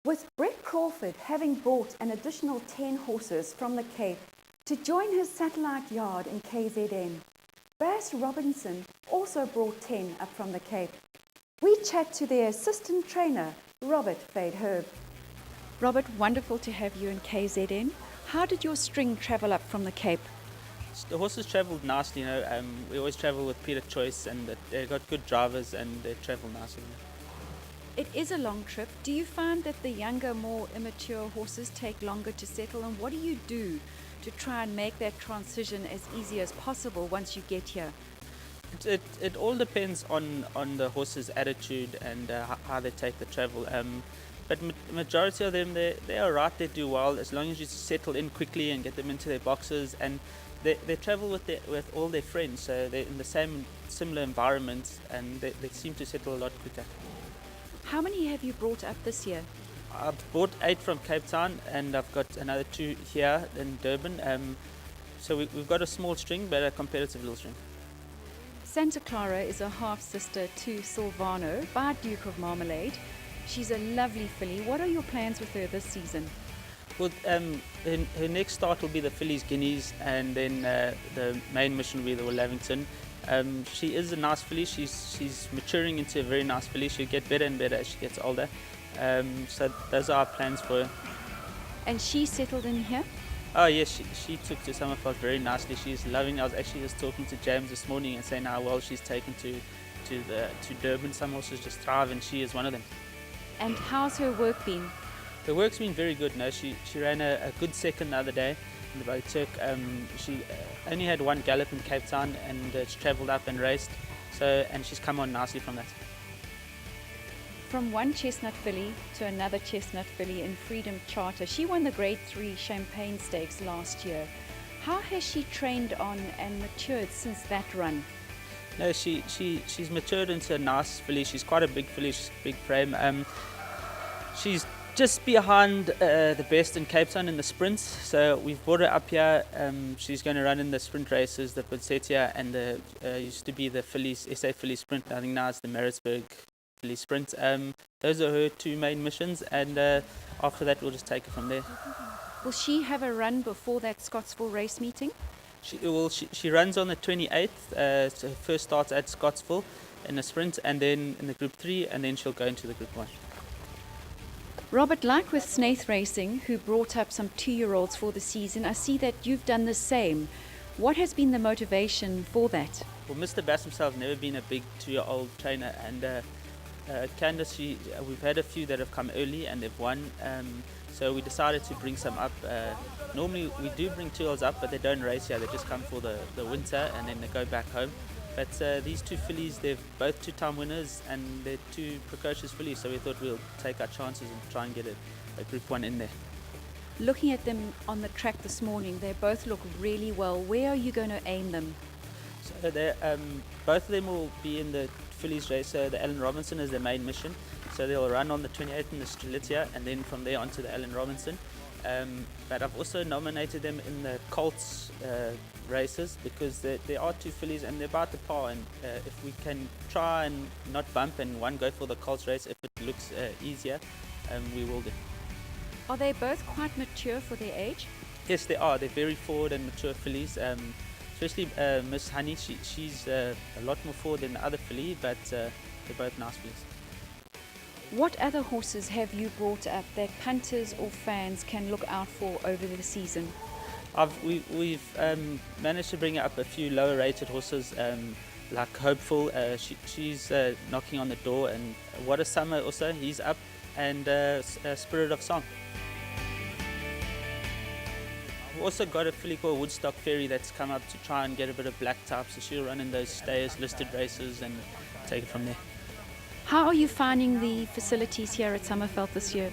With Brett Crawford having bought an additional 10 horses from the Cape to join his satellite yard in KZN, Bas Robinson also brought 10 up from the Cape. We chat to their assistant trainer, Robert Fayd'Herbe. Robert, wonderful to have you in KZN. How did your string travel up from the Cape? The horses travelled nicely, we always travel with Peter Choice, and they got good drivers and they travel nicely. It is a long trip. Do you find that the younger, more immature horses take longer to settle, and what do you do to try and make that transition as easy as possible once you get here? It all depends on the horse's attitude and how they take the travel. But majority of them, they are right, they do well as long as you settle in quickly and get them into their boxes, and they travel with all their friends, so they're in the similar environments, and they seem to settle a lot quicker. How many have you brought up this year? I've bought 8 from Cape Town, and I've got another 2 here in Durban. So we've got a small string, but a competitive little string. Santa Clara is a half-sister to Silvano by Duke of Marmalade. She's a lovely filly. What are your plans with her this season? Well, her next start will be the Fillies Guineas, and then the main mission will be the Lavington. She is a nice filly. She's maturing into a very nice filly. She'll get better and better as she gets older. So those are our plans for her. And she settled in here? Oh yes, she took to Summerfeld very nicely. She's loving. I was actually just talking to James this morning and saying how well she's taken to Durban. Some horses just thrive, and she is one of them. And how's her work been? The work's been very good. No, she ran a good second the other day in the Boturk. She only had 1 gallop in Cape Town, and she travelled up and raced. And she's come on nicely from that. From one chestnut filly to another chestnut filly in Freedom Charter, she won the Grade 3 Champagne Stakes last year. How has she trained on and matured since that run? No, she's matured into a nice filly. She's quite a big filly. She's a big frame. She's just behind the best in Cape Town in the sprints, so we've brought her up here. She's going to run in the sprint races, the Poinsettia, and the used to be the Fillies, SA Fillies Sprint. I think now it's the Maritzburg Fillies Sprint. Those are her 2 main missions, and after that we'll just take her from there. Will she have a run before that Scottsville race meeting? She runs on the 28th. So her first starts at Scottsville in a sprint, and then in the Group 3, and then she'll go into the Group 1. Robert, like with Snaith Racing, who brought up some 2-year-olds for the season, I see that you've done the same. What has been the motivation for that? Well, Mr. Bass himself never been a big 2-year-old trainer, and Candice, we've had a few that have come early and they've won, so we decided to bring some up. Normally we do bring 2-year-olds up, but they don't race here, they just come for the winter and then they go back home. But these 2 fillies, they're both 2-time winners, and they're 2 precocious fillies, so we thought we'll take our chances and try and get a Group 1 in there. Looking at them on the track this morning, they both look really well. Where are you going to aim them? So both of them will be in the fillies race. So the Allen Robinson is their main mission, so they'll run on the 28th in the Strelitzia, and then from there on to the Allen Robinson. But I've also nominated them in the Colts races, because there are 2 fillies and they're about the par, and if we can try and not bump and one go for the Colts race, if it looks easier, we will do. Are they both quite mature for their age? Yes, they are. They're very forward and mature fillies. Especially Miss Honey, she's a lot more forward than the other filly, but they're both nice fillies. What other horses have you brought up that punters or fans can look out for over the season? We've managed to bring up a few lower rated horses, like Hopeful. She's knocking on the door, and What a Summer also, he's up, and Spirit of Song. We've also got a filly called Woodstock Fairy that's come up to try and get a bit of black type, so she'll run in those stayers listed races and take it from there. How are you finding the facilities here at Summerfeld this year?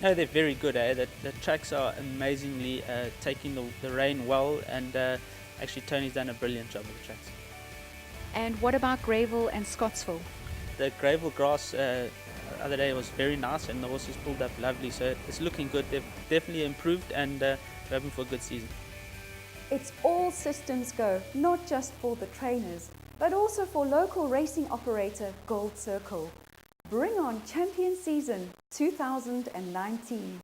No, they're very good. The tracks are amazingly taking the rain well, and actually Tony's done a brilliant job with the tracks. And what about Greyville and Scottsville? The Greyville grass the other day was very nice, and the horses pulled up lovely, so it's looking good. They've definitely improved, and we're hoping for a good season. It's all systems go, not just for the trainers, but also for local racing operator Gold Circle. Bring on Champion Season 2019.